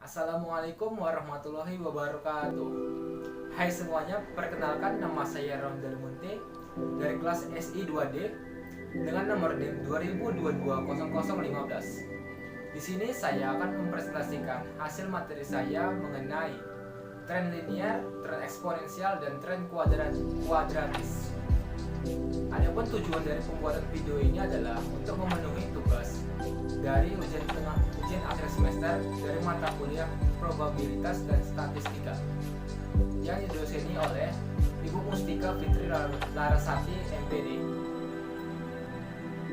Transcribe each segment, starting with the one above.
Assalamualaikum warahmatullahi wabarakatuh. Hai semuanya, perkenalkan nama saya Ron Delmunte dari kelas SI 2D dengan nomor NIM 20220015. Di sini saya akan mempresentasikan hasil materi saya mengenai tren linear, tren eksponensial, dan tren kuadratis. Adapun tujuan dari pembuatan video ini adalah untuk memenuhi tugas dari ujian akhir semester dari mata kuliah probabilitas dan statistika yang didoseni oleh Ibu Mustika Fitri Larasati MPD.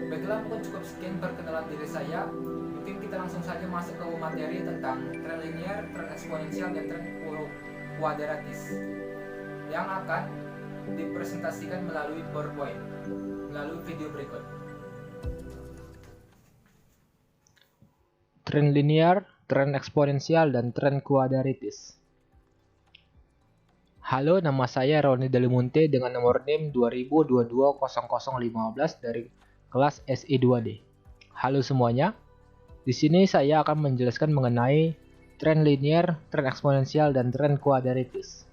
Baiklah, mungkin cukup sekian perkenalan diri saya. Mungkin kita langsung saja masuk ke materi tentang tren linear, tren eksponensial, dan tren kuadratis yang akan dipresentasikan melalui PowerPoint melalui video berikut. Tren linear, tren eksponensial, dan tren kuadratis. Halo, nama saya Roni Delmunte dengan nomor NIM 20220015 dari kelas SI2D. Halo semuanya. Di sini saya akan menjelaskan mengenai tren linear, tren eksponensial, dan tren kuadratis.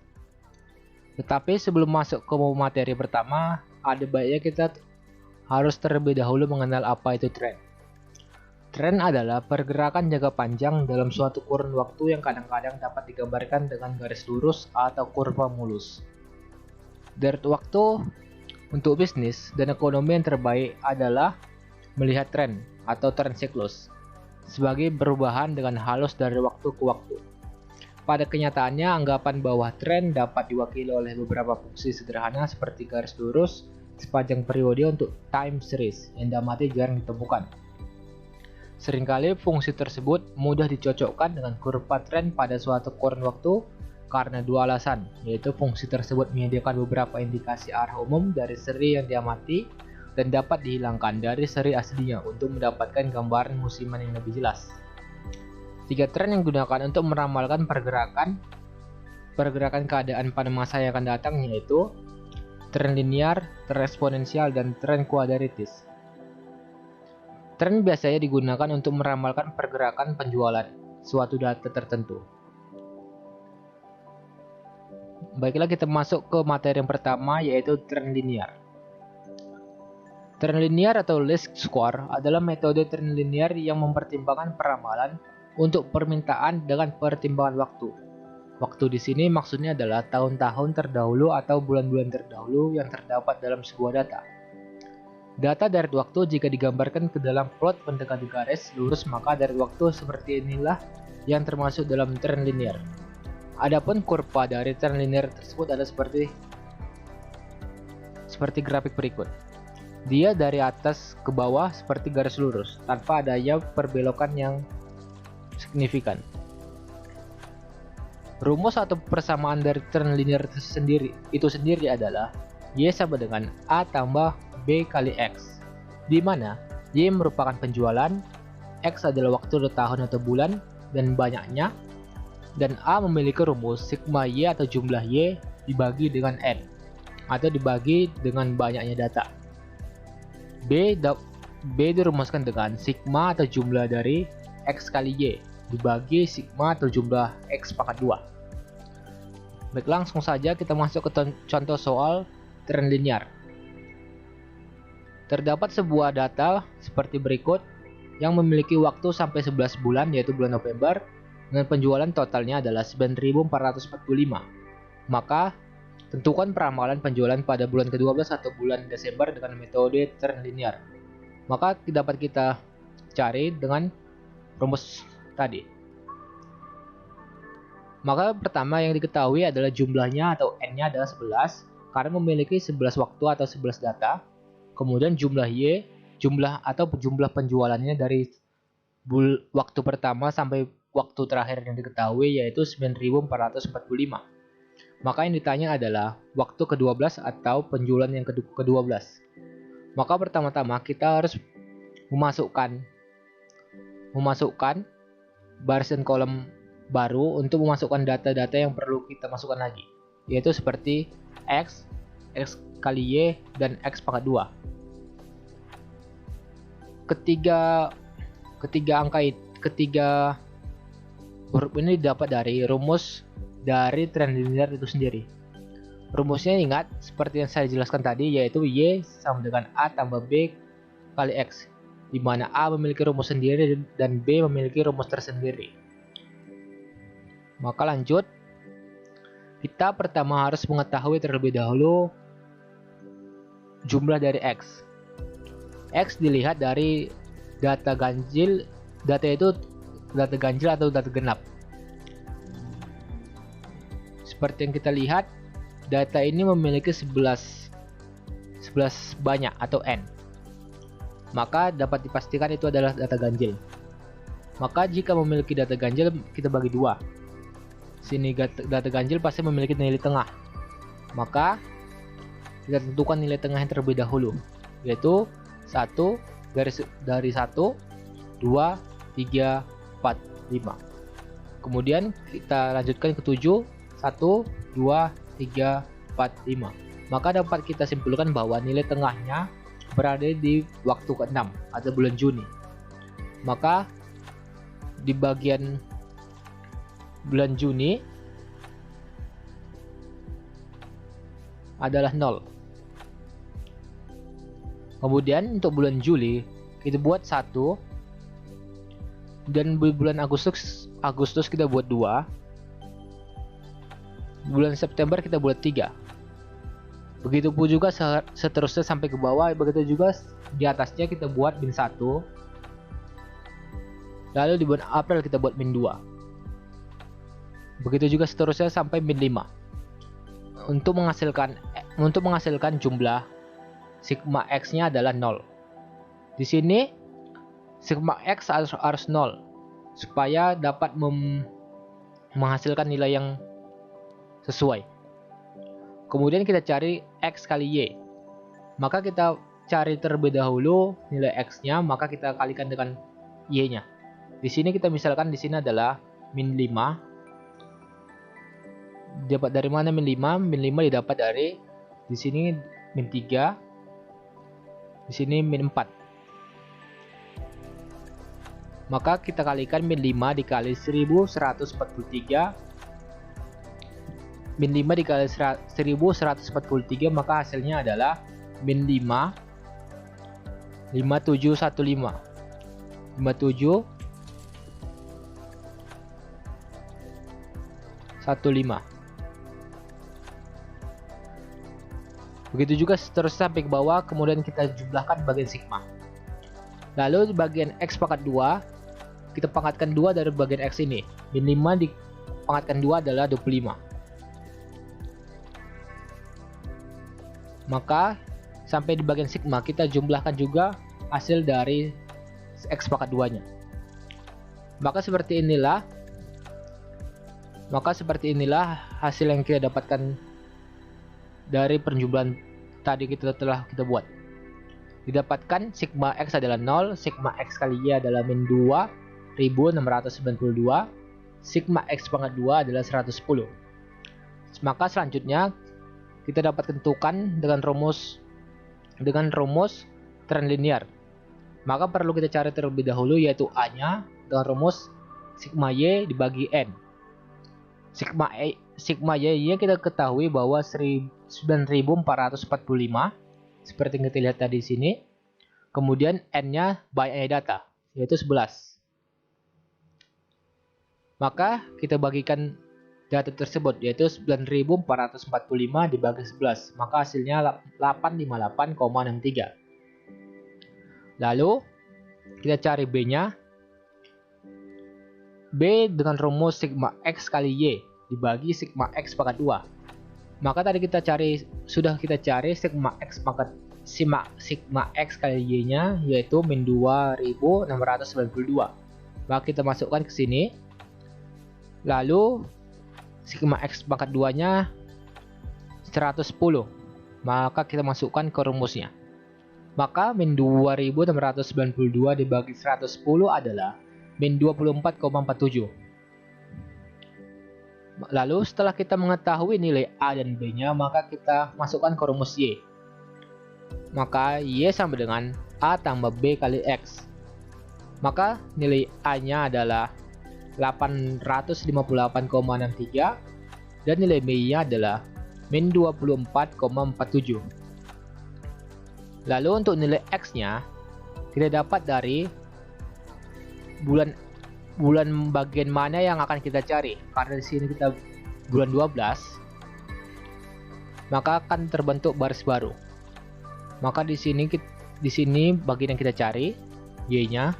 Tetapi sebelum masuk ke materi pertama, ada baiknya kita harus terlebih dahulu mengenal apa itu tren. Tren adalah pergerakan jangka panjang dalam suatu kurun waktu yang kadang-kadang dapat digambarkan dengan garis lurus atau kurva mulus. Dari waktu untuk bisnis dan ekonomi yang terbaik adalah melihat tren atau tren siklus sebagai perubahan dengan halus dari waktu ke waktu. Pada kenyataannya, anggapan bahwa tren dapat diwakili oleh beberapa fungsi sederhana seperti garis lurus sepanjang periode untuk time series yang damati jarang ditemukan. Seringkali fungsi tersebut mudah dicocokkan dengan kurva tren pada suatu kurun waktu karena dua alasan, yaitu fungsi tersebut menyediakan beberapa indikasi arah umum dari seri yang diamati dan dapat dihilangkan dari seri aslinya untuk mendapatkan gambaran musiman yang lebih jelas. Tiga tren yang digunakan untuk meramalkan pergerakan keadaan pada masa yang akan datang yaitu tren linear, tren eksponensial, dan tren kuadratis. Tren biasanya digunakan untuk meramalkan pergerakan penjualan suatu data tertentu. Baiklah, kita masuk ke materi yang pertama yaitu tren linear. Tren linear atau least square adalah metode tren linear yang mempertimbangkan peramalan untuk permintaan dengan pertimbangan waktu. Waktu di sini maksudnya adalah tahun-tahun terdahulu atau bulan-bulan terdahulu yang terdapat dalam sebuah data. Data dari waktu jika digambarkan ke dalam plot mendekati garis lurus, maka dari waktu seperti inilah yang termasuk dalam tren linear. Adapun kurva dari tren linear tersebut adalah seperti grafik berikut. Dia dari atas ke bawah seperti garis lurus tanpa adanya perbelokan yang signifikan. Rumus atau persamaan dari tren linear itu sendiri adalah Y sama dengan A tambah B kali X, di mana Y merupakan penjualan, X adalah waktu atau tahun atau bulan, dan banyaknya, dan A memiliki rumus sigma Y atau jumlah Y dibagi dengan N, atau dibagi dengan banyaknya data. B dirumuskan dengan sigma atau jumlah dari X kali Y, dibagi sigma atau jumlah X pangkat 2. Baik, langsung saja kita masuk ke contoh soal tren linear. Terdapat sebuah data seperti berikut yang memiliki waktu sampai 11 bulan yaitu bulan November dengan penjualan totalnya adalah 9.445. Maka tentukan peramalan penjualan pada bulan ke-12 atau bulan Desember dengan metode tren linear. Maka dapat kita cari dengan rumus tadi. Maka pertama yang diketahui adalah jumlahnya atau N-nya adalah 11 karena memiliki 11 waktu atau 11 data. Kemudian jumlah Y, jumlah penjualannya dari waktu pertama sampai waktu terakhir yang diketahui yaitu 9.445. Maka yang ditanya adalah waktu ke-12 atau penjualan yang ke-12. Maka pertama-tama kita harus memasukkan baris dan kolom baru untuk memasukkan data-data yang perlu kita masukkan lagi, yaitu seperti X kali Y, dan X pangkat 2. Ketiga Huruf ini didapat dari rumus dari tren linear itu sendiri. Rumusnya ingat seperti yang saya jelaskan tadi, yaitu Y sama dengan A tambah B kali X, di mana A memiliki rumus sendiri dan B memiliki rumus tersendiri. Maka lanjut, kita pertama harus mengetahui terlebih dahulu jumlah dari X. X dilihat dari data ganjil, data itu data ganjil atau data genap. Seperti yang kita lihat, data ini memiliki 11 banyak atau N. Maka dapat dipastikan itu adalah data ganjil. Maka jika memiliki data ganjil, kita bagi dua. Sini data ganjil pasti memiliki nilai tengah. Maka kita tentukan nilai tengah yang terlebih dahulu, yaitu 1 dari 1, 2, 3, 4, 5. Kemudian kita lanjutkan ke 7, 1, 2, 3, 4, 5. Maka dapat kita simpulkan bahwa nilai tengahnya berada di waktu ke-6 atau bulan Juni. Maka di bagian bulan Juni adalah 0. Kemudian untuk bulan Juli kita buat 1, dan bulan Agustus kita buat 2. Bulan September kita buat 3. Begitu pun juga seterusnya sampai ke bawah. Begitu juga di atasnya kita buat min 1. Lalu di bulan April kita buat min 2. Begitu juga seterusnya sampai min 5. Untuk menghasilkan jumlah sigma X-nya adalah 0. Di sini sigma X harus 0 supaya dapat menghasilkan nilai yang sesuai. Kemudian kita cari X kali Y. Maka kita cari terlebih dahulu nilai X-nya, maka kita kalikan dengan Y-nya. Di sini kita misalkan di sini adalah min 5. Dapat dari mana min 5? Min 5 didapat dari di sini min 3. Di sini min 4. Maka kita kalikan min 5 dikali 1143. Min 5 dikali 1143, maka hasilnya adalah min 5 5715. 5715. Begitu juga seterusnya sampai ke bawah, kemudian kita jumlahkan bagian sigma. Lalu di bagian X pangkat 2, kita pangkatkan 2 dari bagian X ini. Min 5 dipangkatkan 2 adalah 25. Maka sampai di bagian sigma kita jumlahkan juga hasil dari X pangkat 2 nya. Maka seperti inilah hasil yang kita dapatkan dari penjumlahan tadi telah kita buat. Didapatkan sigma X adalah 0, sigma X kali Y adalah min 2692, sigma X pangkat 2 adalah 110. Maka selanjutnya kita dapat tentukan dengan rumus tren linear. Maka perlu kita cari terlebih dahulu, yaitu A-nya dengan rumus sigma Y dibagi N. Sigma Y-nya kita ketahui bahwa 9445 seperti yang kita lihat tadi di sini. Kemudian N-nya banyaknya data, yaitu 11. Maka kita bagikan data tersebut, yaitu 9445 dibagi 11, maka hasilnya 858,63. Lalu kita cari B-nya. B dengan rumus sigma X kali Y dibagi sigma X pangkat 2. Maka tadi sudah kita cari sigma X kali Y-nya, yaitu min 2692. Maka kita masukkan ke sini. Lalu sigma X pangkat 2-nya 110. Maka kita masukkan ke rumusnya. Maka min 2692 dibagi 110 adalah min 24,47. Lalu setelah kita mengetahui nilai A dan B-nya, maka kita masukkan ke rumus Y. Maka Y sama dengan A tambah B kali X. Maka nilai A-nya adalah 858,63 dan nilai B-nya adalah min 24,47. Lalu untuk nilai X-nya kita dapat dari bulan bagian mana yang akan kita cari. Karena di sini kita bulan 12, maka akan terbentuk baris baru. Maka di sini bagian yang kita cari Y-nya.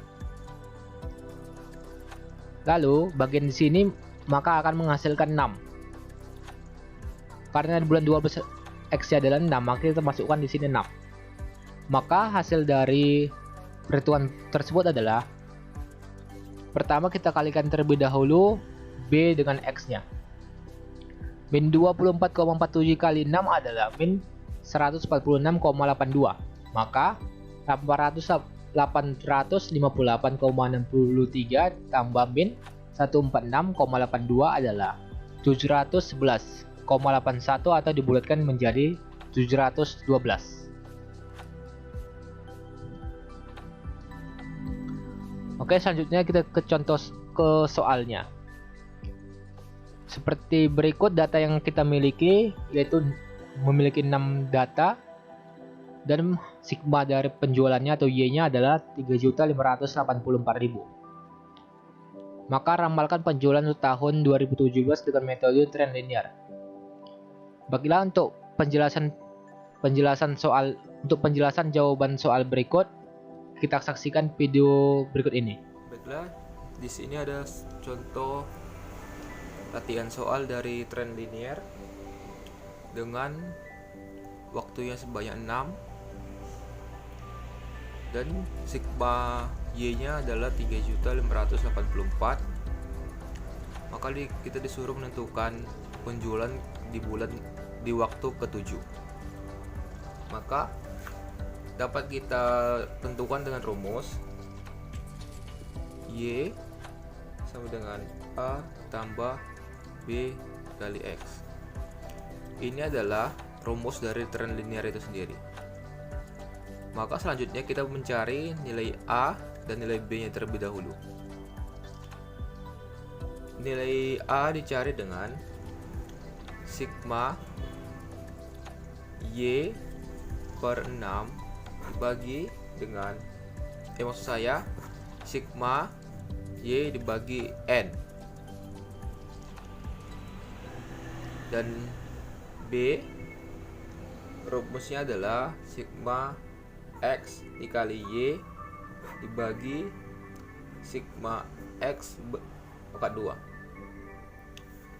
Lalu bagian di sini maka akan menghasilkan 6. Karena di bulan 12 X-nya adalah 6, maka kita masukkan di sini 6. Maka hasil dari perhitungan tersebut adalah, pertama kita kalikan terlebih dahulu B dengan X-nya. Min 24,47 kali 6 adalah min 146,82. Maka 858,63 tambah min 146,82 adalah 711,81 atau dibulatkan menjadi 712. Oke, selanjutnya kita ke contoh ke soalnya. Seperti berikut data yang kita miliki, yaitu memiliki 6 data dan sigma dari penjualannya atau Y-nya adalah 3.584.000. Maka ramalkan penjualan untuk tahun 2017 dengan metode trend linear. Baiklah, untuk penjelasan jawaban soal berikut, kita saksikan video berikut ini. Baiklah, di sini ada contoh latihan soal dari trend linear dengan waktunya sebanyak 6 dan sigma Y-nya adalah 3.584. Maka kita disuruh menentukan penjualan di waktu ke-7. Maka dapat kita tentukan dengan rumus Y sama dengan A tambah B kali X. Ini adalah rumus dari trend linear itu sendiri. Maka selanjutnya kita mencari nilai A dan nilai B-nya terlebih dahulu. Nilai A dicari dengan sigma Y per 6 dibagi dengan maksud saya sigma Y dibagi N, dan B rumusnya adalah sigma X dikali Y dibagi sigma X pangkat 2.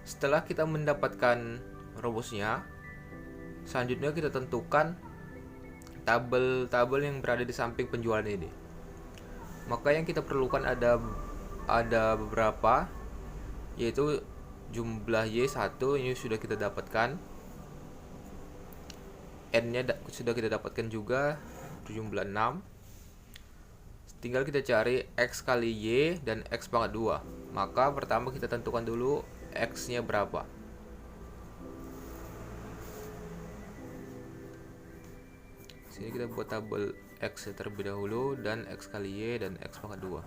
Setelah kita mendapatkan rumusnya, selanjutnya kita tentukan tabel-tabel yang berada di samping penjualan ini. Maka yang kita perlukan ada beberapa, yaitu jumlah Y1 ini sudah kita dapatkan, N-nya sudah kita dapatkan juga, jumlah 6. Tinggal kita cari X kali Y dan X pangkat 2. Maka pertama kita tentukan dulu X-nya berapa. Sini kita buat tabel X terlebih dahulu dan X kali Y dan X pangkat 2.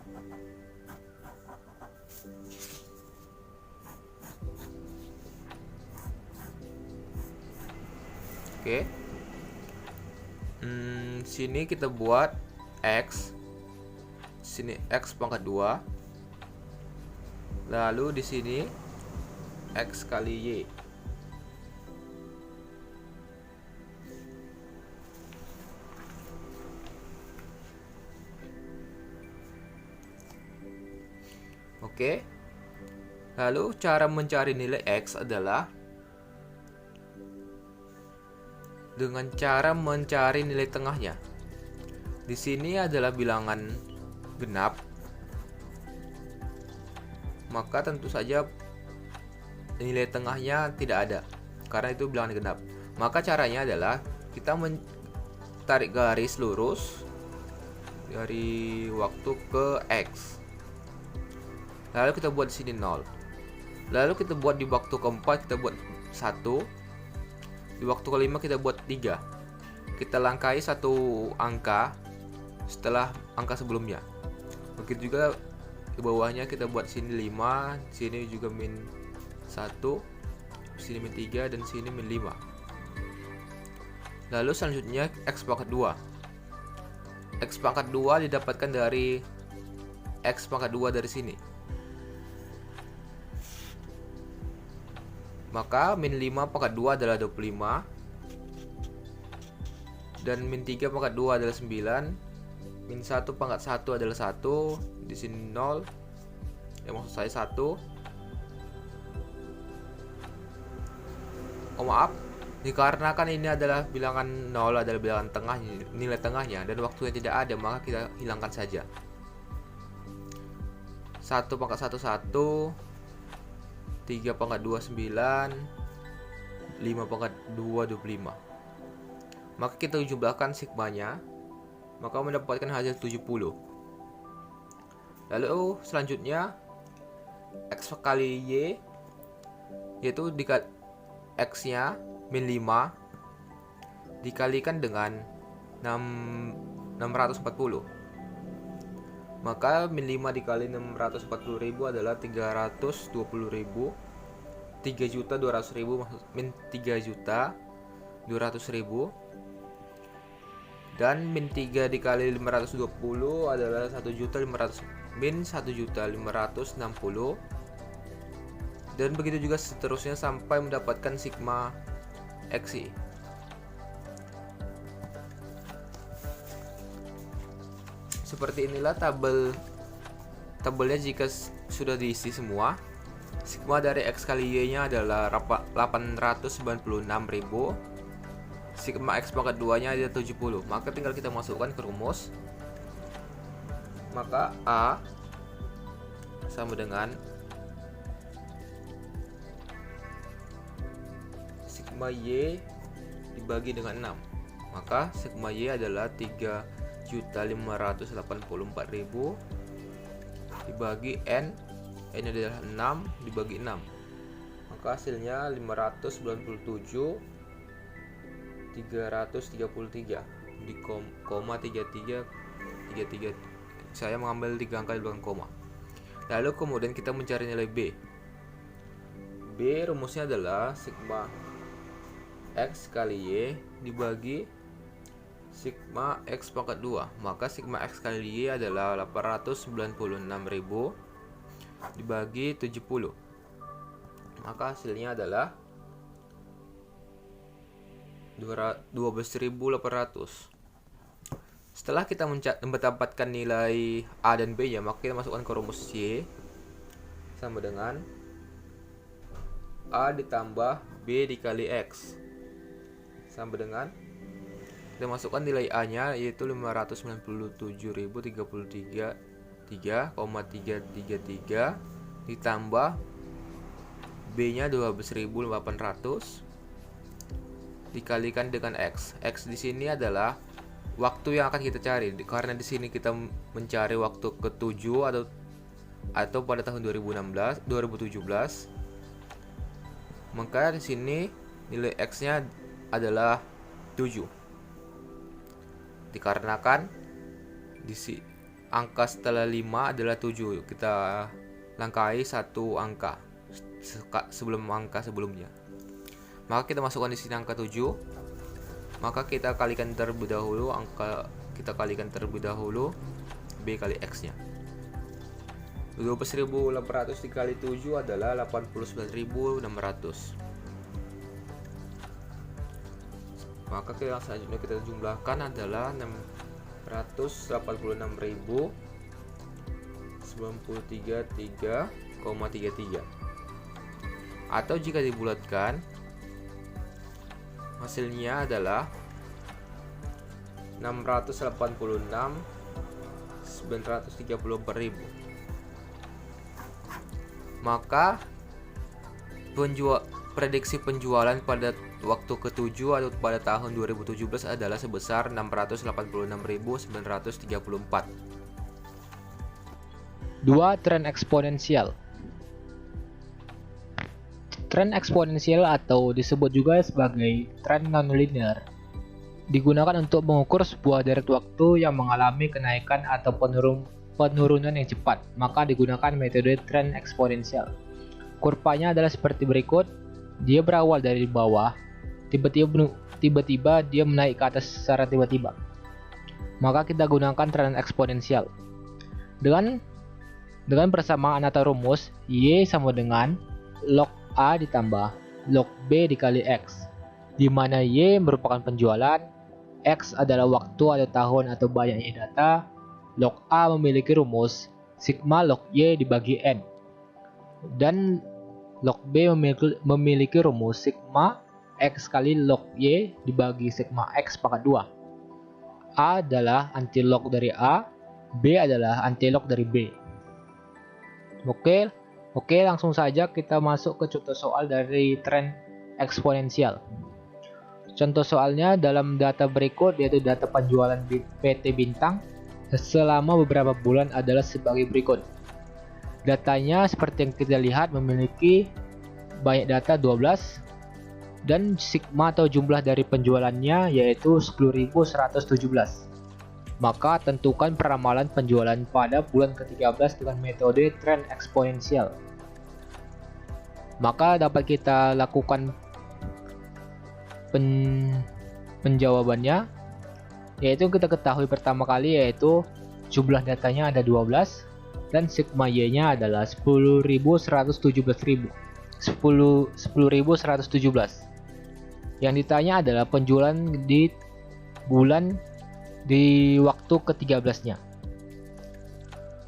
Oke. Sini kita buat X. Sini X pangkat 2. Lalu di sini X kali Y. Oke. Lalu cara mencari nilai X adalah dengan cara mencari nilai tengahnya. Di sini adalah bilangan genap, maka tentu saja nilai tengahnya tidak ada karena itu bilangan genap. Maka caranya adalah kita tarik garis lurus dari waktu ke X. Lalu kita buat di sini 0. Lalu kita buat di waktu keempat kita buat 1. Di waktu kelima kita buat 3. Kita langkahi satu angka setelah angka sebelumnya. Begitu juga ke bawahnya kita buat sini 5, sini juga min 1, sini min 3, dan sini min 5. Lalu selanjutnya X pangkat 2. X pangkat 2 didapatkan dari X pangkat 2 dari sini. Maka min 5 pangkat 2 adalah 25, dan min 3 pangkat 2 adalah 9, min 1 pangkat 1 adalah 1, di sini 0, maksud saya 1. Oh maaf, dikarenakan ini adalah bilangan 0, adalah bilangan tengah, nilai tengahnya, dan waktunya tidak ada, maka kita hilangkan saja. 1 pangkat 1 1, 3 pangkat 2 9, 5 pangkat 2 25. Maka kita jumlahkan sigmanya, maka mendapatkan hasil 70. Lalu selanjutnya X kali Y, yaitu X nya min 5 dikalikan dengan 640. Maka min 5 dikali 640.000 adalah 320.000, 3.200.000, min 3.200.000, dan min 3 dikali 520 adalah 1.500.000, min 1.560, dan begitu juga seterusnya sampai mendapatkan sigma XY. Seperti inilah tabelnya jika sudah diisi semua. Sigma dari X kali Y nya adalah 896.000, sigma X pangkat 2 nya ada 70. Maka tinggal kita masukkan ke rumus. Maka A sama dengan sigma Y dibagi dengan 6. Maka sigma Y adalah 3.584.000 dibagi N adalah 6 dibagi 6. Maka hasilnya 597.333 di koma 33. Saya mengambil 3 angka di belakang koma. Lalu kemudian kita mencari nilai B. B rumusnya adalah sigma X kali Y dibagi sigma X pangkat 2. Maka sigma X kali Y adalah 896.000 dibagi 70. Maka hasilnya adalah 12.800. Setelah kita mendapatkan nilai A dan B nya, maka kita masukkan ke rumus Y sama dengan A ditambah B dikali X sama dengan, kita masukkan nilai A nya yaitu 597.033,333 ditambah B nya 12.800 dikalikan dengan X. X di sini adalah waktu yang akan kita cari, karena di sini kita mencari waktu ke-7 atau pada tahun 2017. Maka di sini nilai X-nya adalah 7. Dikarenakan angka setelah 5 adalah 7. Kita langkahi satu angka sebelum angka sebelumnya. Maka kita masukkan di sini angka 7. Maka kita kalikan terlebih dahulu B kali X nya. 12.800 dikali 7 adalah 89.600. Maka yang selanjutnya kita jumlahkan adalah 686.093.33. Atau jika dibulatkan, hasilnya adalah 686.934.000. Maka prediksi penjualan pada waktu ke-7 atau pada tahun 2017 adalah sebesar 686.934. 2. Tren eksponensial. Tren eksponensial atau disebut juga sebagai tren nonlinear digunakan untuk mengukur sebuah deret waktu yang mengalami kenaikan atau penurunan yang cepat, maka digunakan metode tren eksponensial. Kurvanya adalah seperti berikut. Dia berawal dari bawah, tiba-tiba dia menaik ke atas secara tiba-tiba. Maka kita gunakan tren eksponensial. Dengan persamaan atau rumus, Y sama dengan log A ditambah log B dikali X, di mana Y merupakan penjualan, X adalah waktu atau tahun atau banyaknya data, log A memiliki rumus sigma log Y dibagi N, dan log B memiliki rumus sigma X kali log Y dibagi sigma X pangkat 2. A adalah antilog dari A, B adalah antilog dari B. Oke, langsung saja kita masuk ke contoh soal dari tren eksponensial. Contoh soalnya dalam data berikut, yaitu data penjualan PT Bintang selama beberapa bulan adalah sebagai berikut. Datanya seperti yang kita lihat memiliki banyak data 12 dan sigma atau jumlah dari penjualannya yaitu 10.117. Maka tentukan peramalan penjualan pada bulan ke-13 dengan metode tren eksponensial. Maka dapat kita lakukan penjawabannya, yaitu kita ketahui pertama kali yaitu jumlah datanya ada 12 dan sigma Y-nya adalah 10.117. Yang ditanya adalah penjualan di bulan di waktu ke-13-nya.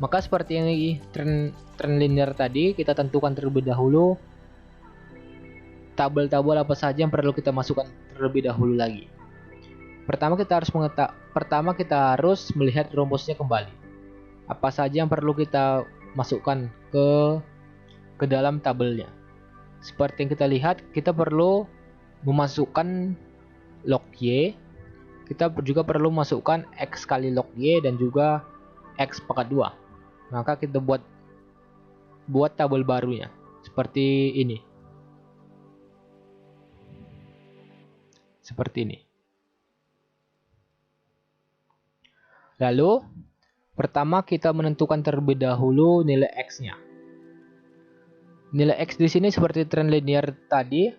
Maka seperti ini tren linear tadi, kita tentukan terlebih dahulu tabel-tabel apa saja yang perlu kita masukkan terlebih dahulu lagi. Pertama kita harus melihat rumusnya kembali. Apa saja yang perlu kita masukkan ke dalam tabelnya. Seperti yang kita lihat, kita perlu memasukkan log Y. Kita juga perlu masukkan X kali log Y dan juga X pangkat 2. Maka kita buat tabel barunya seperti ini. Seperti ini. Lalu, pertama kita menentukan terlebih dahulu nilai X-nya. Nilai X di sini seperti tren linear tadi,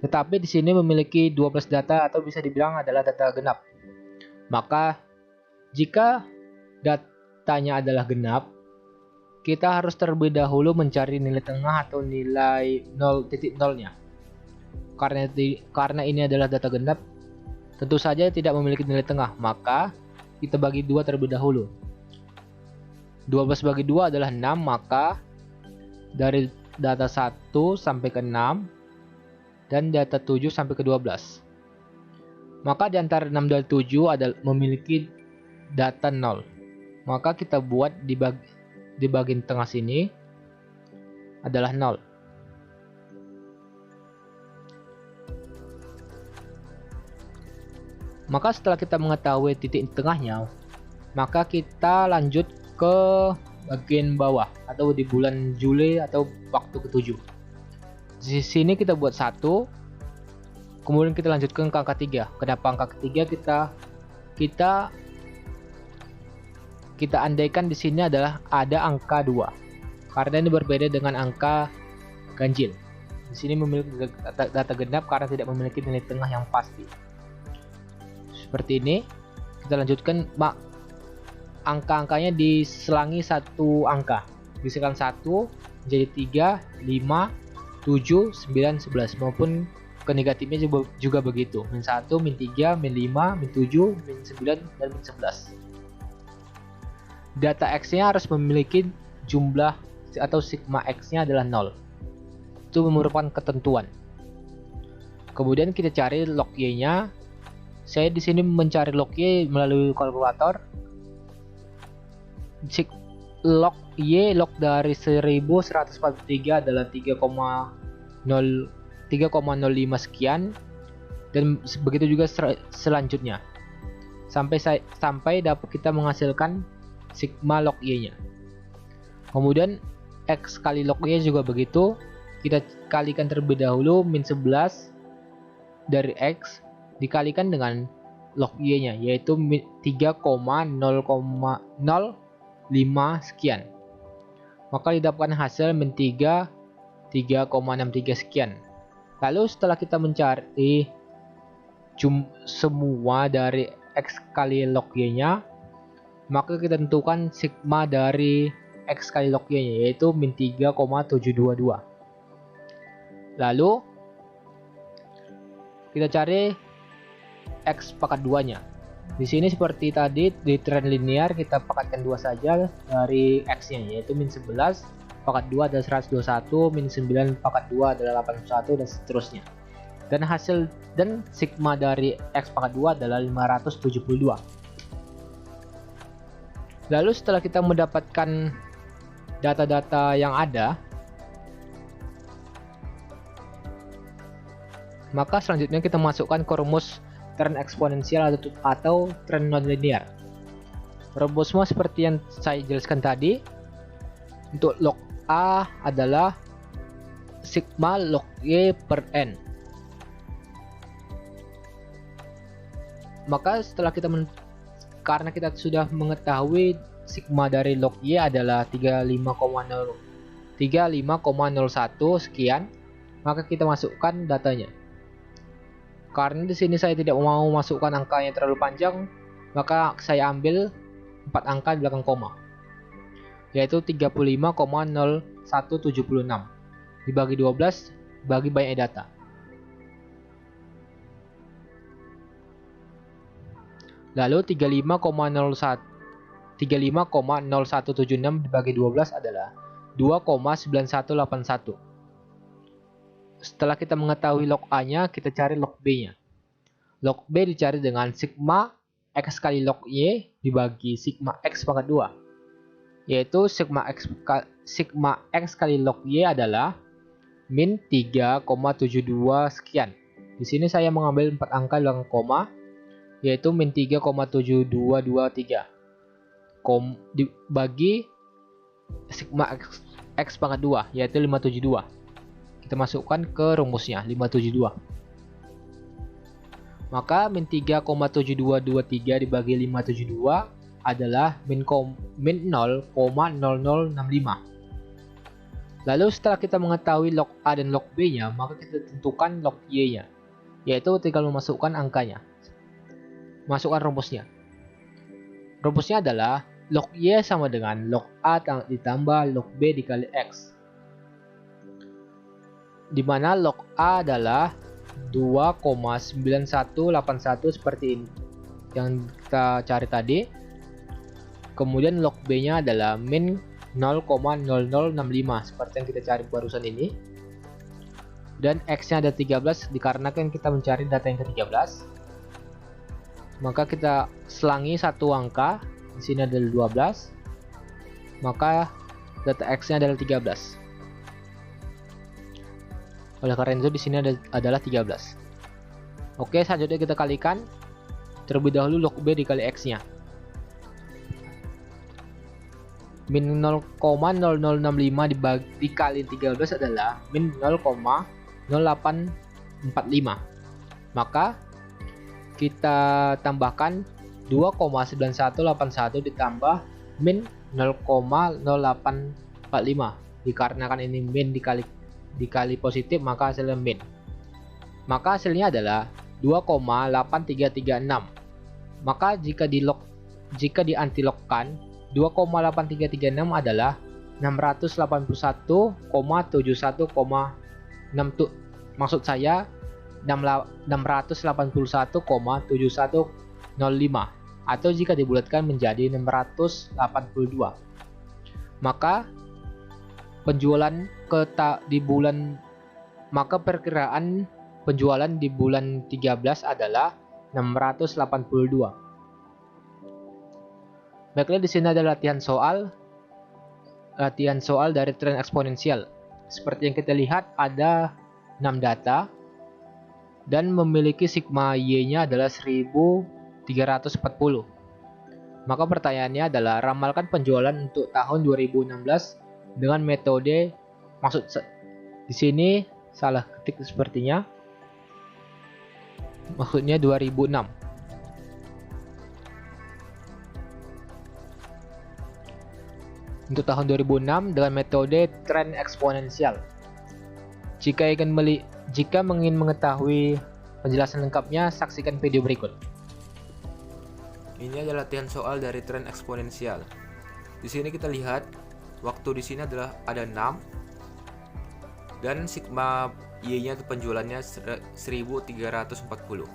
tetapi di sini memiliki 12 data atau bisa dibilang adalah data genap. Maka, jika datanya adalah genap, kita harus terlebih dahulu mencari nilai tengah atau nilai 0.0-nya. Karena ini adalah data genap, tentu saja tidak memiliki nilai tengah, maka kita bagi 2 terlebih dahulu. 12 bagi 2 adalah 6, maka dari data 1 sampai ke 6 dan data 7 sampai ke 12. Maka di antara 6 dan 7 adalah memiliki data 0. Maka kita buat di bagian tengah sini adalah 0. Maka setelah kita mengetahui titik tengahnya, maka kita lanjut ke bagian bawah atau di bulan Juli atau waktu ke-7. Di sini kita buat 1, kemudian kita lanjutkan ke angka 3. Kenapa angka ketiga? Kita andaikan di sini adalah ada angka 2. Karena ini berbeda dengan angka ganjil. Di sini memiliki data genap karena tidak memiliki nilai tengah yang pasti. Seperti ini, kita lanjutkan, angka-angkanya diselangi satu angka, diselang 1 menjadi 3, 5, 7, 9, 11, maupun ke negatifnya juga begitu, min 1, min 3, min 5, min 7, min 9, dan min 11. Data X-nya harus memiliki jumlah atau sigma X-nya adalah 0. Itu merupakan ketentuan. Kemudian kita cari log Y-nya. Saya di sini mencari log Y melalui kalkulator. Log Y, log dari 1143 adalah 3,05 sekian, dan begitu juga selanjutnya sampai dapat kita menghasilkan sigma log Y-nya. Kemudian X kali log Y juga begitu. Kita kalikan terlebih dahulu min 11 dari X dikalikan dengan log Y-nya, yaitu 3,005 sekian. Maka didapatkan hasil min 3,63 sekian. Lalu setelah kita mencari semua dari X kali log Y-nya, maka kita tentukan sigma dari X kali log Y-nya, yaitu min 3,722. Lalu kita cari X pangkat 2-nya. Di sini seperti tadi di trend linear kita pakatkan 2 saja dari X-nya, yaitu min 11 pangkat 2 adalah 121, min 9 pangkat 2 adalah 81, dan seterusnya. Dan hasil dan sigma dari X pangkat 2 adalah 572. Lalu setelah kita mendapatkan data-data yang ada, maka selanjutnya kita masukkan ke rumus tren eksponensial atau tren nonlinear. Rumusnya seperti yang saya jelaskan tadi. Untuk log A adalah sigma log Y per N. Maka setelah karena kita sudah mengetahui sigma dari log Y adalah 35,01 sekian, maka kita masukkan datanya. Karena di sini saya tidak mau masukkan angka yang terlalu panjang, maka saya ambil 4 angka di belakang koma, yaitu 35,0176 dibagi 12 bagi banyak data. Lalu 35,0176 dibagi 12 adalah 2,9181. Setelah kita mengetahui log A-nya, kita cari log B-nya. Log B dicari dengan sigma X kali log Y dibagi sigma X pangkat 2. Yaitu sigma X kali log Y adalah min 3,72 sekian. Di sini saya mengambil 4 angka di belakang koma, yaitu min 3,7223 bagi sigma X pangkat 2, yaitu 572. Kita masukkan ke rumusnya 572. Maka min 3,7223 dibagi 572 adalah min 0,0065. Lalu setelah kita mengetahui log A dan log B-nya, maka kita tentukan log Y-nya, yaitu tinggal memasukkan angkanya. Masukkan rumusnya. Rumusnya adalah log Y sama dengan log A ditambah log B dikali X, di mana log A adalah 2,9181 seperti ini yang kita cari tadi. Kemudian log B-nya adalah min 0,0065 seperti yang kita cari barusan ini. Dan X-nya ada 13 dikarenakan kita mencari data yang ke-13. Maka kita selangi satu angka, di sini adalah 12. Maka data X-nya adalah 13. Oleh karena itu di sini adalah 13. Oke, selanjutnya kita kalikan. Terlebih dahulu log B dikali X-nya. Min 0,0065 dikali 13 adalah min 0,0845. Maka kita tambahkan 2,9181 ditambah min 0,0845. Dikarenakan ini min dikali positif, maka hasilnya min. Maka hasilnya adalah 2,8336. Maka jika diantilogkan, 2,8336 adalah 681,71,6, maksud saya 681,7105, atau jika dibulatkan menjadi 682. Maka perkiraan penjualan di bulan 13 adalah 682. Baiklah, di sini ada latihan soal dari tren eksponensial. Seperti yang kita lihat, ada 6 data dan memiliki sigma Y-nya adalah 1340. Maka pertanyaannya adalah ramalkan penjualan untuk tahun 2016 dengan metode, maksud di sini salah ketik sepertinya, maksudnya 2006. untuk tahun 2006 dengan metode tren eksponensial. Jika ingin mengetahui penjelasan lengkapnya, saksikan video berikut. Ini adalah latihan soal dari tren eksponensial. Di sini kita lihat waktu di sini adalah ada 6 dan sigma Y-nya itu penjualannya 1340.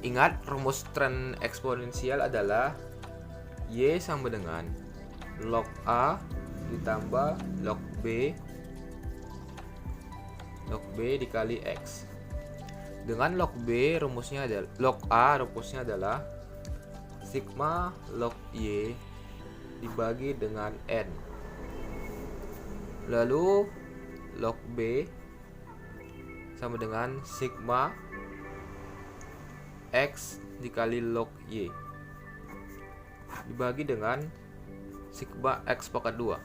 Ingat, rumus tren eksponensial adalah Y sama dengan log A ditambah log B dikali X. Dengan log B rumusnya adalah log A adalah sigma log Y dibagi dengan N. Lalu log B sama dengan sigma X dikali log Y dibagi dengan sigma X pangkat 2.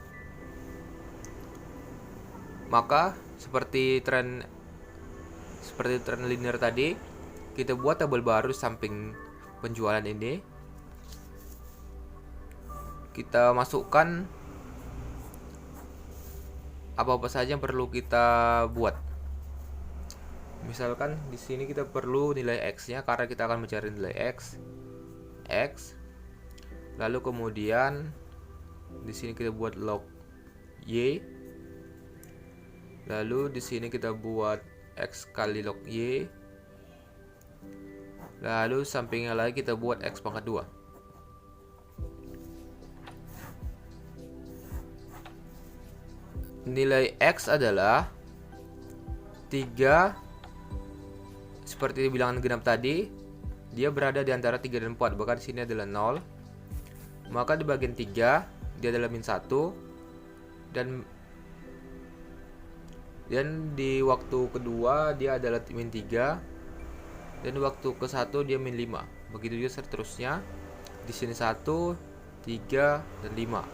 Maka seperti tren linear tadi, kita buat tabel baru di samping penjualan ini. Kita masukkan apa-apa saja yang perlu kita buat. Misalkan di sini kita perlu nilai X-nya karena kita akan mencari nilai X. Lalu kemudian di sini kita buat log Y. Lalu di sini kita buat X kali log Y. Lalu sampingnya lagi kita buat X pangkat 2. Nilai X adalah 3, seperti bilangan genap tadi, dia berada di antara 3 dan 4, bahkan di sini adalah 0. Maka di bagian 3 dia adalah min 1 dan di waktu kedua dia adalah min 3 dan waktu ke 1 dia min 5. Begitu juga seterusnya. Di sini 1, 3 dan 5.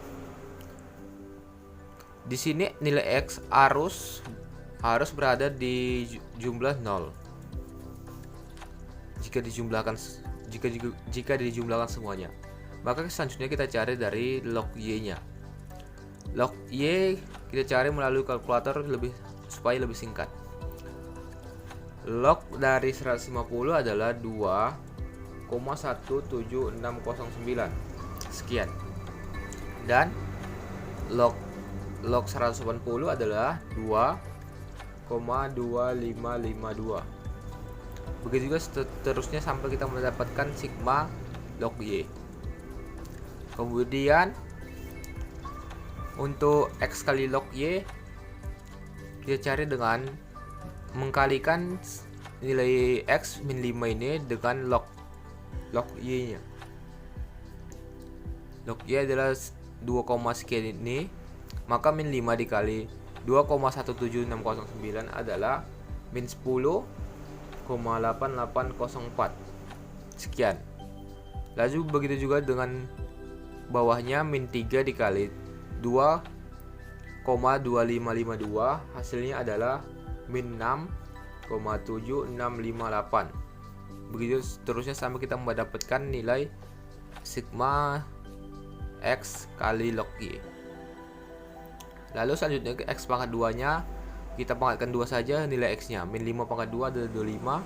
Di sini nilai X harus berada di jumlah 0. Jika dijumlahkan semuanya. Maka selanjutnya kita cari dari log Y-nya. Log Y kita cari melalui kalkulator supaya lebih singkat. Log dari 150 adalah 2,17609 sekian. Dan log 180 adalah 2,2552. Begitu juga seterusnya sampai kita mendapatkan sigma log Y. Kemudian untuk X kali log Y kita cari dengan mengkalikan nilai X min 5 ini dengan log Y nya. Log Y adalah 2, sekian ini, maka min 5 dikali 2,17609 adalah min 10,8804 sekian. Lalu begitu juga dengan bawahnya min 3 dikali 2,2552, hasilnya adalah min 6,7658. Begitu seterusnya sampai kita mendapatkan nilai sigma X kali log Y. Lalu selanjutnya ke X pangkat 2 nya kita pangkatkan 2 saja nilai X nya. Min 5 pangkat 2 adalah 25,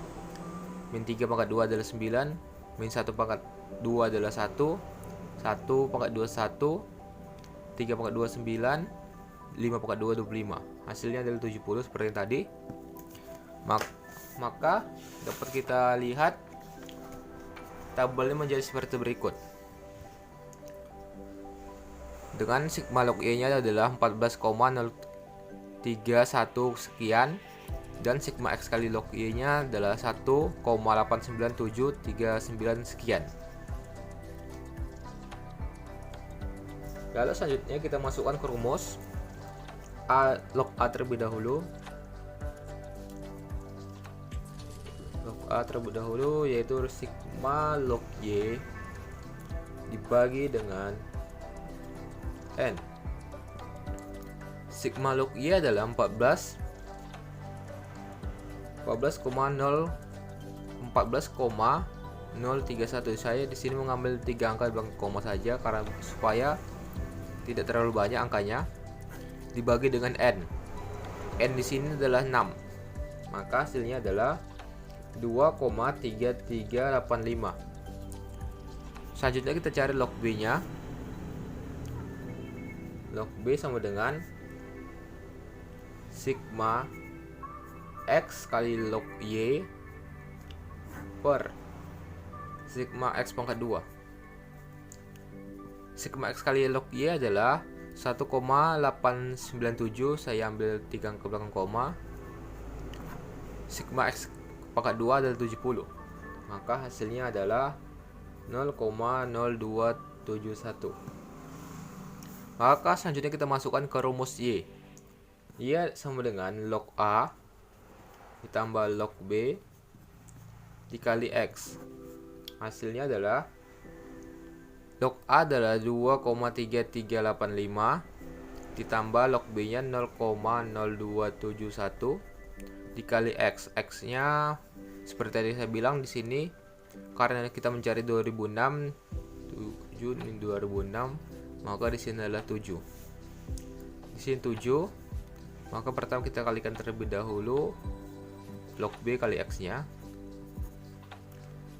min 3 pangkat 2 adalah 9, min 1 pangkat 2 adalah 1, 1 pangkat 2 1, 3 pangkat 2 9, 5 pangkat 2 25. Hasilnya adalah 70 seperti yang tadi. Maka dapat kita lihat tabelnya menjadi seperti berikut. Dengan sigma log Y-nya adalah 14,031 sekian dan sigma X kali log Y-nya adalah 1,89739 sekian. Lalu selanjutnya kita masukkan ke rumus log A terlebih dahulu. Log A terlebih dahulu yaitu sigma log Y dibagi dengan N. Sigma log Y adalah 14,031 031. Saya di sini mengambil 3 angka di belakang koma saja karena supaya tidak terlalu banyak angkanya. Dibagi dengan n. N di sini adalah 6. Maka hasilnya adalah 2,3385. Selanjutnya kita cari log B-nya. Log B sama dengan sigma X kali log Y per sigma X pangkat 2. Sigma X kali log Y adalah 1,897. Saya ambil 3 ke belakang koma. Sigma X pangkat 2 adalah 70. Maka hasilnya adalah 0,0271. Maka selanjutnya kita masukkan ke rumus Y. Y sama dengan log A ditambah log B dikali X. Hasilnya adalah log A adalah 2,3385 ditambah log B nya 0,0271 dikali X. X nya seperti tadi saya bilang di sini karena kita mencari 2006, maka di sini adalah 7. Di sini 7. Maka pertama kita kalikan terlebih dahulu log B kali X-nya.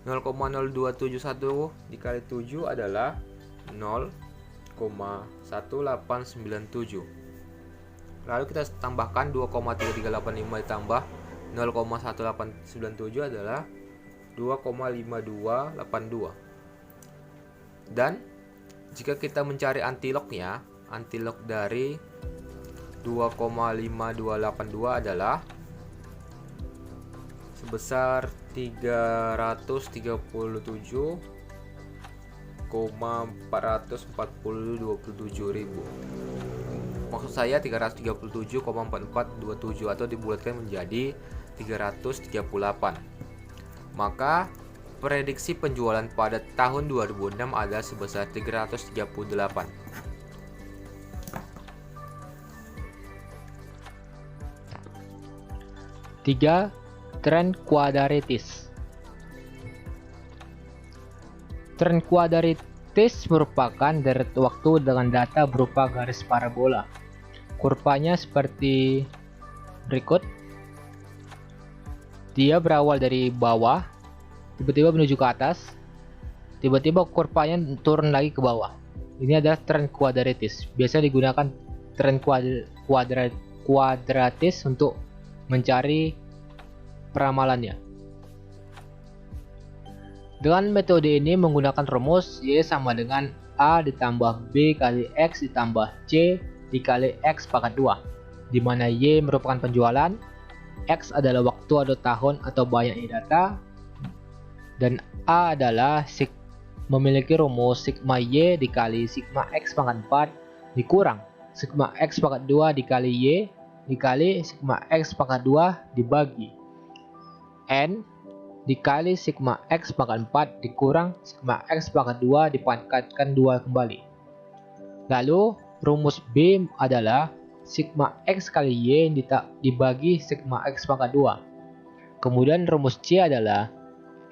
0,0271 dikali 7 adalah 0,1897. Lalu kita tambahkan 2,3385 ditambah 0,1897 adalah 2,5282. Dan jika kita mencari antilognya, antilog dari 2,5282 adalah sebesar 337,44027.000. Maksud saya 337,4427 atau dibulatkan menjadi 338. Maka prediksi penjualan pada tahun 2006 adalah sebesar 338. Tiga, tren kuadaritis. Tren kuadaritis merupakan deret waktu dengan data berupa garis parabola. Kurvanya seperti berikut. Dia berawal dari bawah, tiba-tiba menuju ke atas, tiba-tiba kurvanya turun lagi ke bawah. Ini adalah tren kuadaritis. Biasa digunakan tren kuadratis untuk mencari peramalannya. Dengan metode ini menggunakan rumus Y sama dengan A ditambah B kali X ditambah C dikali X pangkat 2, di mana Y merupakan penjualan, X adalah waktu atau tahun atau banyaknya data, dan A adalah memiliki rumus sigma Y dikali sigma X pangkat 4 dikurang sigma X pangkat 2 dikali Y dikali sigma X pangkat 2 dibagi N dikali sigma X pangkat 4 dikurang sigma X pangkat 2 dipangkatkan 2 kembali. Lalu rumus B adalah sigma X kali Y dibagi sigma X pangkat 2. Kemudian rumus C adalah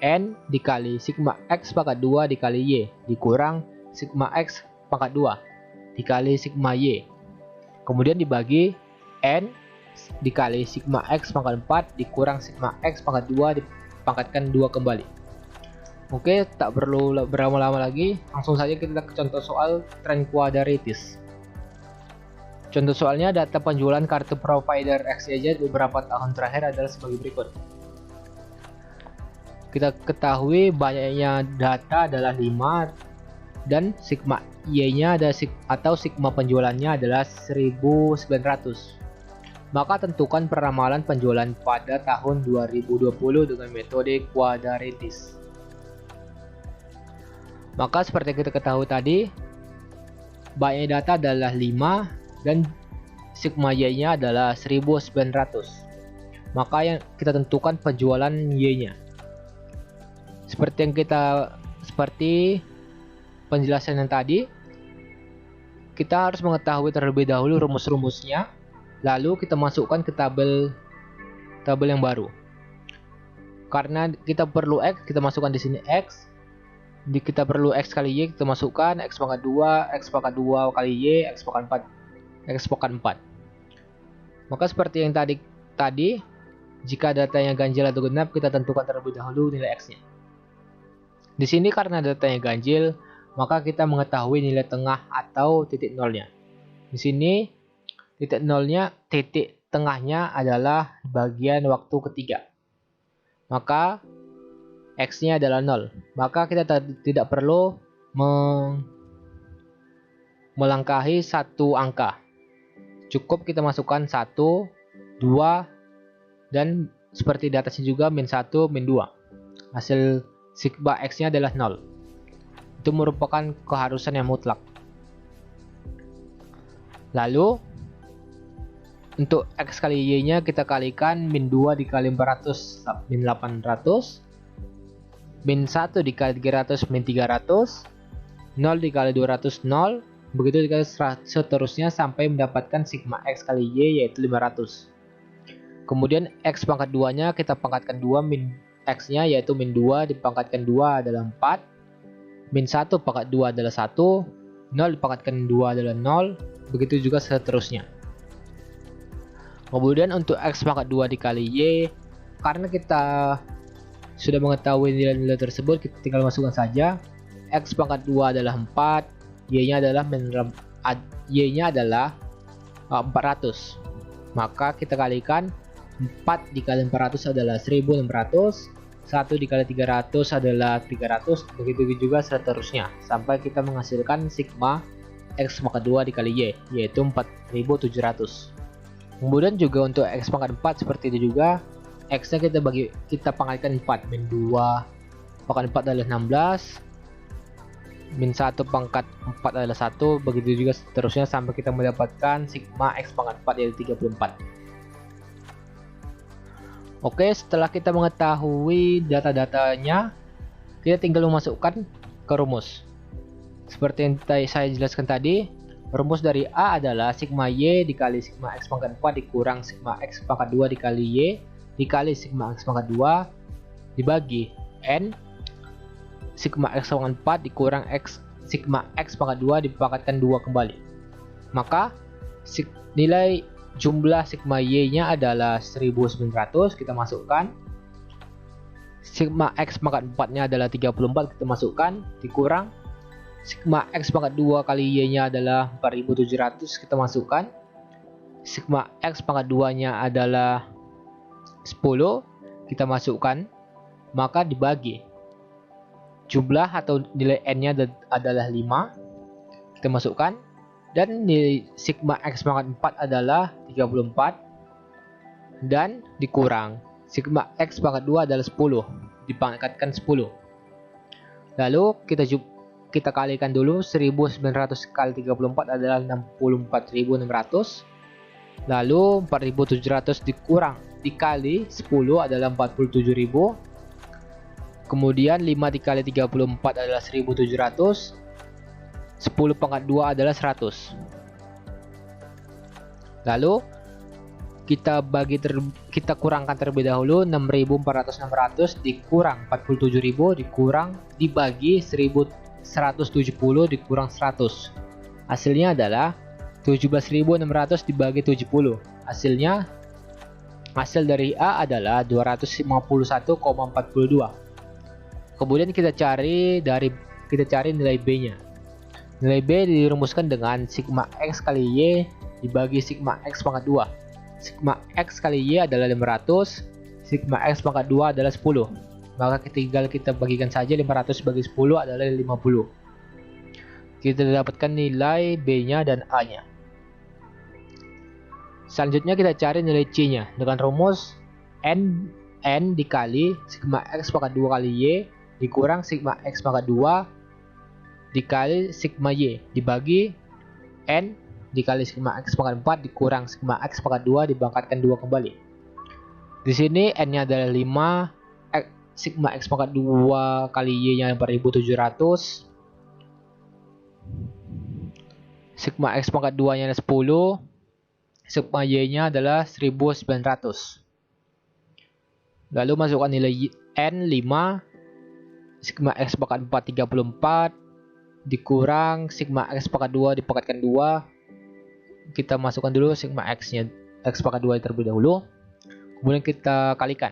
N dikali sigma X pangkat 2 dikali Y dikurang sigma X pangkat 2 dikali sigma Y. Kemudian dibagi N dikali sigma X pangkat 4 dikurang sigma X pangkat 2 dipangkatkan 2 kembali. Oke, tak perlu berlama-lama lagi, langsung saja kita ke contoh soal tren kuadaritis. Contoh soalnya, data penjualan kartu provider XYZ beberapa tahun terakhir adalah sebagai berikut. Kita ketahui banyaknya data adalah 5 dan sigma Y-nya atau sigma penjualannya adalah 1900. Maka tentukan peramalan penjualan pada tahun 2020 dengan metode kuadaritis. Maka seperti kita ketahui tadi, banyaknya data adalah 5 dan sigma Y-nya adalah 1900. Maka yang kita tentukan penjualan Y-nya. Seperti penjelasan yang tadi, kita harus mengetahui terlebih dahulu rumus-rumusnya, lalu kita masukkan ke tabel yang baru. Karena kita perlu X, kita masukkan di sini X. Kita perlu X kali Y, kita masukkan X pangkat 2, X pangkat 2 kali Y, X pangkat 4, X pangkat 4. Maka seperti yang tadi, jika datanya ganjil atau genap, kita tentukan terlebih dahulu nilai X-nya. Di sini karena datanya ganjil, maka kita mengetahui nilai tengah atau titik nolnya. Di sini titik tengahnya adalah bagian waktu ketiga. Maka X-nya adalah 0. Maka kita tidak perlu melangkahi satu angka. Cukup kita masukkan 1, 2, dan seperti di atasnya juga min 1, min 2. Hasil sigma X-nya adalah 0. Itu merupakan keharusan yang mutlak. Lalu untuk X kali Y-nya kita kalikan min 2 dikali 400 min 800, min 1 dikali 300 min 300, 0 dikali 200 0, begitu dikali seterusnya sampai mendapatkan sigma X kali Y yaitu 500. Kemudian X pangkat 2 nya kita pangkatkan 2, min X-nya yaitu min 2 dipangkatkan 2 adalah 4, min 1 pangkat 2 adalah 1, 0 dipangkatkan 2 adalah 0, begitu juga seterusnya. Kemudian untuk X pangkat 2 dikali Y, karena kita sudah mengetahui nilai-nilai tersebut, kita tinggal masukkan saja. X pangkat 2 adalah 4, Y-nya adalah 400. Maka kita kalikan 4 dikali 400 adalah 1600, 1 dikali 300 adalah 300, begitu juga seterusnya sampai kita menghasilkan sigma X pangkat 2 dikali Y yaitu 4700. Kemudian juga untuk X pangkat 4 seperti itu juga, X nya kita pangkatkan 4, min 2 pangkat 4 adalah 16, min 1 pangkat 4 adalah 1, begitu juga seterusnya sampai kita mendapatkan sigma X pangkat 4 yaitu 34. Oke, setelah kita mengetahui data-datanya, kita tinggal memasukkan ke rumus. Seperti yang saya jelaskan tadi, rumus dari A adalah sigma Y dikali sigma X pangkat 4 dikurang sigma X pangkat 2 dikali Y dikali sigma X pangkat 2 dibagi N sigma X pangkat 4 dikurang sigma X pangkat 2 dipangkatkan 2 kembali. Maka nilai jumlah sigma Y nya adalah 1900, kita masukkan. Sigma X pangkat 4 nya adalah 34, kita masukkan, dikurang sigma X pangkat 2 kali Y nya adalah 4700, kita masukkan. Sigma X pangkat 2 nya adalah 10, kita masukkan. Maka dibagi jumlah atau nilai N nya adalah 5, kita masukkan. Dan nilai sigma X pangkat 4 adalah 34 dan dikurang sigma X pangkat 2 adalah 10, dipangkatkan 10. Lalu kita kalikan dulu. 1900 kali 34 adalah 64600. Lalu 4700 dikali 10 adalah 47000. Kemudian 5 dikali 34 adalah 1700. 10 pangkat 2 adalah 100. Lalu kita kurangkan terlebih dahulu. 6400 dikurang 47000 dikurang dibagi 170 dikurang 100. Hasilnya adalah 17600 dibagi 70. Hasil dari A adalah 251,42. Kemudian kita cari nilai B-nya. Nilai B dirumuskan dengan sigma X kali Y dibagi sigma X pangkat 2. Sigma X kali Y adalah 500, sigma X pangkat 2 adalah 10. Maka tinggal kita bagikan saja, 500 bagi 10 adalah 50. Kita dapatkan nilai B-nya dan A-nya. Selanjutnya kita cari nilai C-nya dengan rumus N dikali sigma X pangkat 2 kali Y dikurang sigma X pangkat 2 dikali sigma Y dibagi N dikali sigma X pangkat 4 dikurang sigma X pangkat 2 dibangkitkan 2 kembali. Di sini N-nya adalah 5, sigma X pangkat 2 kali Y-nya 4700, sigma X pangkat 2-nya adalah 10, sigma Y-nya adalah 1900. Lalu masukkan nilai N 5, sigma X pangkat 4 34, dikurang sigma X pangkat 2 dipangkatkan 2. Kita masukkan dulu sigma X nya, X pangkat 2 terlebih dahulu. Kemudian kita kalikan.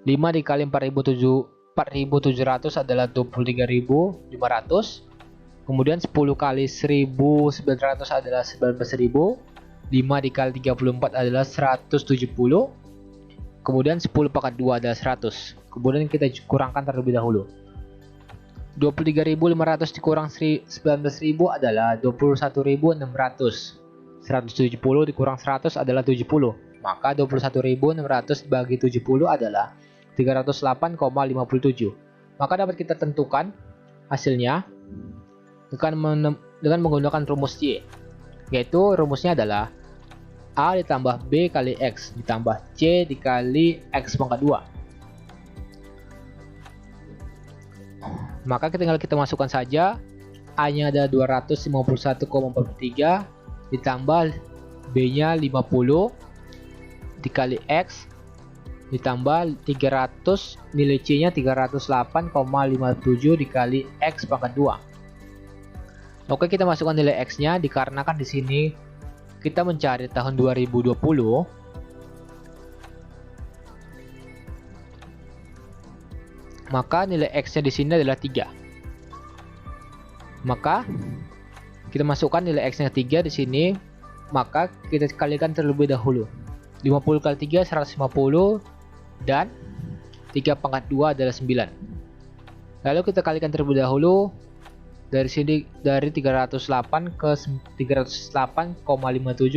5 dikali 4.700 adalah 23.500. Kemudian 10 kali 1.900 adalah 19.000. 5 dikali 34 adalah 170. Kemudian 10 pangkat 2 adalah 100. Kemudian kita kurangkan terlebih dahulu. 23.500 dikurang 19.000 adalah 21.600. 170 dikurang 100 adalah 70. Maka 21.600 bagi 70 adalah 308,57. Maka dapat kita tentukan hasilnya dengan menggunakan rumus Y. Yaitu rumusnya adalah A ditambah B kali X ditambah C dikali X pangkat 2. Maka tinggal kita masukkan saja. A nya ada 251,43 ditambah B nya 50 dikali X ditambah 300, nilai C nya 308,57 dikali X pangkat 2. Oke, kita masukkan nilai X nya dikarenakan di sini kita mencari tahun 2020. Maka nilai X nya di sini adalah 3. Maka kita masukkan nilai X nya 3 di sini. Maka kita kalikan terlebih dahulu. 50 kali 3 150 dan 3 pangkat 2 adalah 9. Lalu kita kalikan terlebih dahulu. Dari sini dari 308 ke 308,57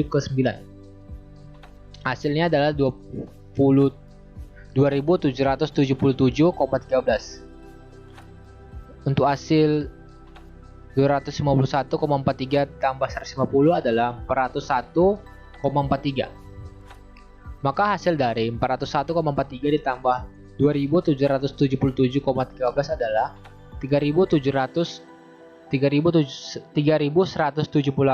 ke 9. Hasilnya adalah 2777,13. Untuk hasil 251,43 tambah 150 adalah 401,43. Maka hasil dari 401,43 ditambah 2777,13 adalah 3178,56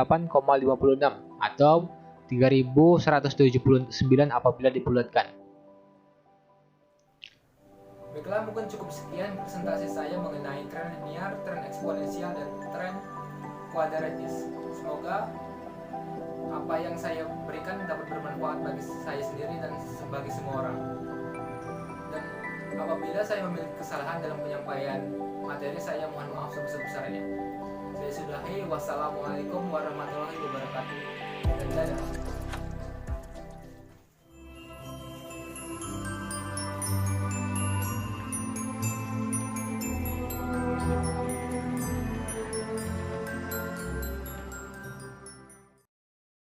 atau 3179 apabila dibulatkan. Baiklah, mungkin cukup sekian presentasi saya mengenai tren linear, tren eksponensial, dan tren kuadratis. Semoga apa yang saya berikan dapat bermanfaat bagi saya sendiri dan bagi semua orang. Dan apabila saya memiliki kesalahan dalam penyampaian materi, saya mohon maaf sebesar-besarnya. Saya sudahi. Wassalamualaikum warahmatullahi wabarakatuh. Dan dadah.